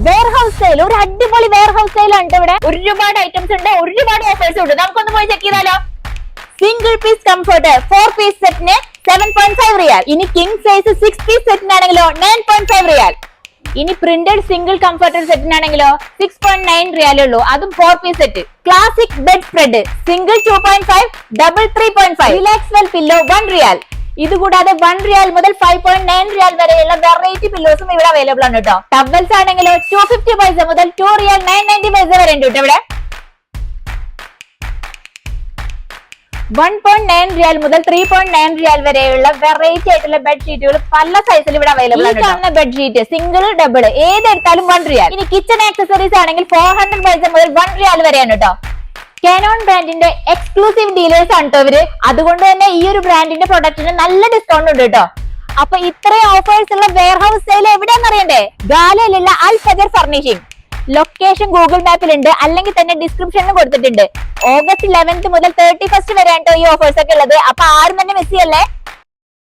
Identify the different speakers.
Speaker 1: Wear house sale, ഒരു അടിപൊളി wear house sale ആണ് ഇവിടെ. ഒരുപാട് ഐറ്റംസ് ഉണ്ട്, ഒരുപാട് ഓഫേഴ്സ് ഉണ്ട്. നമുക്കൊന്ന് പോയി ചെക്ക് ചെയ്താലോ. സിംഗിൾ പീസ് കംഫർട്ട് 4 പീസ് സെറ്റിന് 7.5 റിയാൽ. ഇനി കിങ് സൈസ് 6 പീസ് സെറ്റിനാണെങ്കിലോ 9.5 റിയാൽ. ഇനി പ്രിന്റഡ് സിംഗിൾ കംഫർട്ടർ സെറ്റിനാണെങ്കിലോ 6.9 റിയാലേ ഉള്ളൂ, അതും 4 piece set. Classic bed spread single 2.5, double 3.5. Relax well pillow 1 റിയാൽ. ഇതുകൂടാതെ 1 റിയാൽ മുതൽ 5.9 റിയാൽ വരെയുള്ള വെറൈറ്റി പില്ലോസും ഇവിടെ അവൈലബിൾ ആണ് കേട്ടോ. ടവൽസ് ആണെങ്കിലോ 250 പൈസ മുതൽ 2 റിയാൽ 990 പൈസ വരെ ഉണ്ട് കേട്ടോ ഇവിടെ. 1.9 റിയാൽ മുതൽ 3.9 റിയാൽ വരെയുള്ള വെറൈറ്റി ആയിട്ടുള്ള ബെഡ്ഷീറ്റുകൾ പല സൈസിൽ ഇവിടെ അവൈലബിൾ ആണ്. കാണുന്ന ബെഡ്ഷീറ്റ് സിംഗിൾ, ഡബിൾ ഏതെടുത്താലും 1 റിയാൽ. ഇനി കിച്ചൺ ആക്സസറീസ് ആണെങ്കിൽ 400 പൈസ മുതൽ 1 റിയാൽ വരെയാണ് കേട്ടോ. കാനോൺ ബ്രാൻഡിന്റെ എക്സ്ക്ലൂസീവ് ഡീലേഴ്സ് ആണ് കേട്ടോ ഇവര്. അതുകൊണ്ട് തന്നെ ഈ ഒരു ബ്രാൻഡിന്റെ പ്രൊഡക്റ്റിന് നല്ല ഡിസ്കൗണ്ട് ഉണ്ട് കേട്ടോ. അപ്പൊ ഇത്രയും ഓഫേഴ്സ് ഉള്ള വെയർ ഹൗസ് സെയിൽ എവിടെയാണെന്ന് അറിയണ്ടേ? ഗാലയിലുള്ള അൽ ഫജർ ഫർണിഷിംഗ്. ലൊക്കേഷൻ ഗൂഗിൾ മാപ്പിലുണ്ട്, അല്ലെങ്കിൽ തന്നെ ഡിസ്ക്രിപ്ഷനിലും കൊടുത്തിട്ടുണ്ട്. ഓഗസ്റ്റ് 11 മുതൽ 31 വരെയാണ് ഈ ഓഫേഴ്സ് ഒക്കെ ഉള്ളത്. അപ്പൊ ആരും തന്നെ മിസ് ചെയ്യല്ലേ.